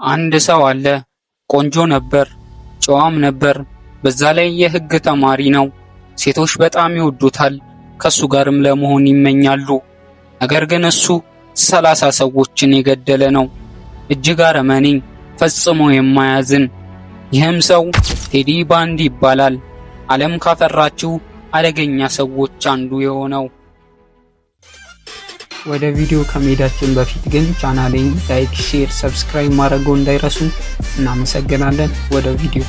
አንድ ሰው አለ። ቆንጆ ነበር፣ ጨዋም ነበር። በዛ ላይ የሕግ ተማሪ ነው። ሴቶች በጣም ይወዱታል፣ ከሱ ጋርም ለመሆን ይመኛሉ። ነገር ግን እሱ 30 ሰዎችን የገደለ ነው። እጅግ አረመኔ፣ ፈጽሞ የማያዝን። ይህም ሰው ቴዲ ባንዲ ይባላል። ዓለም ካፈራችው አደገኛ ሰዎች አንዱ የሆነው። ወደ ቪዲዮ ከመሄዳችን በፊት ግን ቻናሌን ላይክ፣ ሼር፣ ሰብስክራይብ ማድረግዎ እንዳይረሱ። እናመሰግናለን። ወደ ቪዲዮ።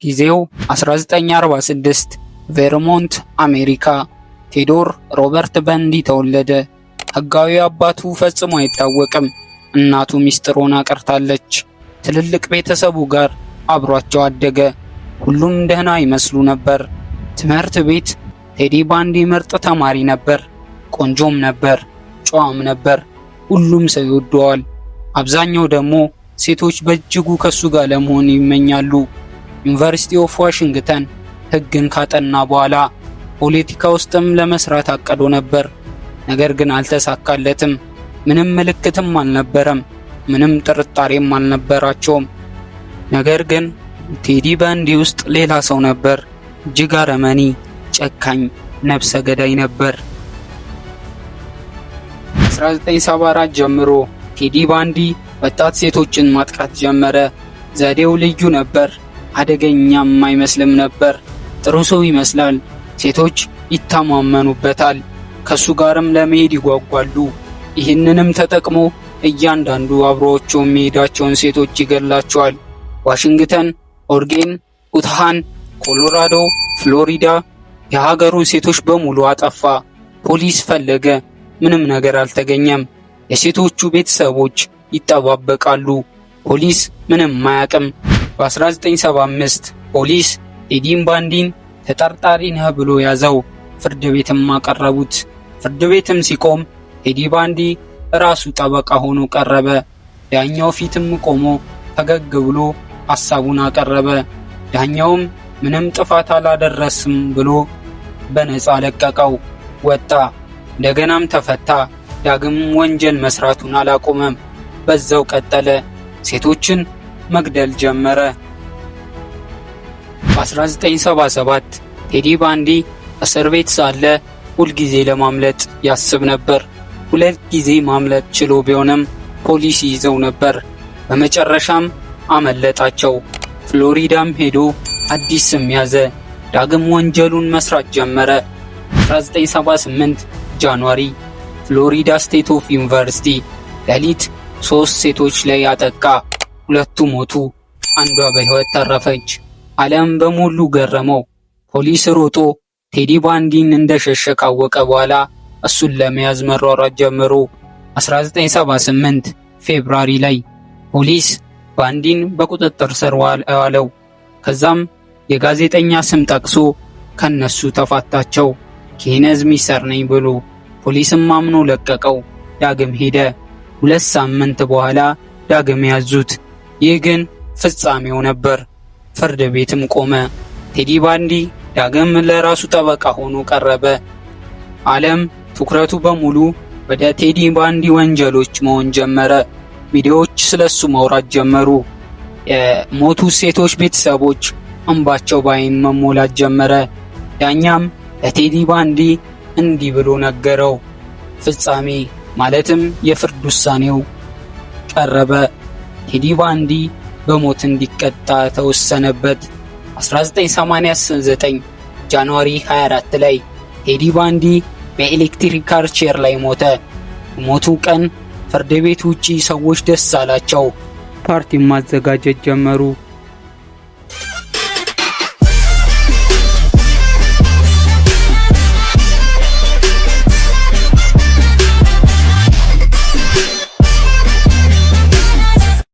ጊዜው 1946 ቬርሞንት አሜሪካ። ቴዎዶር ሮበርት ባንዲ ተወለደ። ሕጋዊ አባቱ ፈጽሞ አይታወቅም። እናቱ ሚስጥር ሆና ቀርታለች። ትልልቅ ቤተሰቡ ጋር አብሯቸው አደገ። ሁሉም ደህና ይመስሉ ነበር። ትምህርት ቤት ቴዲ ባንዲ ምርጥ ተማሪ ነበር። ቆንጆም ነበር፣ ጨዋም ነበር። ሁሉም ሰው ይወደዋል። አብዛኛው ደግሞ ሴቶች በእጅጉ ከሱ ጋር ለመሆን ይመኛሉ። ዩኒቨርሲቲ ኦፍ ዋሽንግተን ሕግን ካጠና በኋላ ፖለቲካ ውስጥም ለመስራት አቅዶ ነበር። ነገር ግን አልተሳካለትም። ምንም ምልክትም አልነበረም። ምንም ጥርጣሬም አልነበራቸውም። ነገር ግን ቴዲ ባንዲ ውስጥ ሌላ ሰው ነበር። እጅግ አረመኔ፣ ጨካኝ፣ ነፍሰ ገዳይ ነበር። 1974 ጀምሮ ቴዲ ባንዲ ወጣት ሴቶችን ማጥቃት ጀመረ። ዘዴው ልዩ ነበር። አደገኛም አይመስልም ነበር። ጥሩ ሰው ይመስላል። ሴቶች ይተማመኑበታል። ከሱ ጋርም ለመሄድ ይጓጓሉ። ይህንንም ተጠቅሞ እያንዳንዱ አብሮዎቹ የሚሄዳቸውን ሴቶች ይገላቸዋል። ዋሽንግተን፣ ኦሬገን፣ ኡታሃን፣ ኮሎራዶ፣ ፍሎሪዳ የሀገሩ ሴቶች በሙሉ አጠፋ። ፖሊስ ፈለገ፣ ምንም ነገር አልተገኘም። የሴቶቹ ቤተሰቦች ይጠባበቃሉ። ፖሊስ ምንም አያውቅም። በ1975 ፖሊስ ቴዲ ባንዲን ተጠርጣሪ ነህ ብሎ ያዘው። ፍርድ ቤትም አቀረቡት። ፍርድ ቤትም ሲቆም ቴዲ ባንዲ ራሱ ጠበቃ ሆኖ ቀረበ። ዳኛው ፊትም ቆሞ ፈገግ ብሎ ሐሳቡን አቀረበ። ዳኛውም ምንም ጥፋት አላደረስም ብሎ በነፃ ለቀቀው። ወጣ። እንደገናም ተፈታ። ዳግም ወንጀል መስራቱን አላቆመም። በዛው ቀጠለ። ሴቶችን መግደል ጀመረ። በ1977 ቴዲ ባንዲ እስር ቤት ሳለ ሁልጊዜ ለማምለጥ ያስብ ነበር። 2 ጊዜ ማምለጥ ችሎ ቢሆንም ፖሊስ ይዘው ነበር። በመጨረሻም አመለጣቸው። ፍሎሪዳም ሄዶ አዲስ ስም ያዘ። ዳግም ወንጀሉን መስራት ጀመረ። 1978 ጃንዋሪ ፍሎሪዳ ስቴት ኦፍ ዩኒቨርሲቲ ሌሊት 3 ሴቶች ላይ አጠቃ። 2 ሞቱ፣ አንዷ በሕይወት ተረፈች። ዓለም በሙሉ ገረመው። ፖሊስ ሮጦ ቴዲ ባንዲን እንደሸሸ ካወቀ በኋላ እሱን ለመያዝ መሯሯጥ ጀመሩ። 1978 ፌብሩዋሪ ላይ ፖሊስ ባንዲን በቁጥጥር ስር ዋለው። ከዛም የጋዜጠኛ ስም ጠቅሶ ከነሱ ተፋታቸው። ኬነዝ ሚስተር ነኝ ብሎ ፖሊስም አምኖ ለቀቀው። ዳግም ሄደ። 2 ሳምንት በኋላ ዳግም ያዙት። ይህ ግን ፍጻሜው ነበር። ፍርድ ቤትም ቆመ። ቴዲ ባንዲ ዳግም ለራሱ ጠበቃ ሆኖ ቀረበ። ዓለም ትኩረቱ በሙሉ ወደ ቴዲ ባንዲ ወንጀሎች መሆን ጀመረ። ሚዲያዎች ስለሱ ማውራት ጀመሩ። የሞቱ ሴቶች ቤተሰቦች እንባቸው በዓይን መሞላት ጀመረ። ዳኛም ለቴዲ ባንዲ እንዲህ ብሎ ነገረው። ፍጻሜ ማለትም የፍርድ ውሳኔው ቀረበ። ቴዲ ባንዲ በሞት እንዲቀጣ ተወሰነበት። 1989 ጃንዋሪ 24 ላይ ቴዲ ባንዲ በኤሌክትሪካል ቼር ላይ ሞተ። ሞቱ ቀን ፍርድ ቤት ውጪ ሰዎች ደስ አላቸው። ፓርቲ ማዘጋጀት ጀመሩ።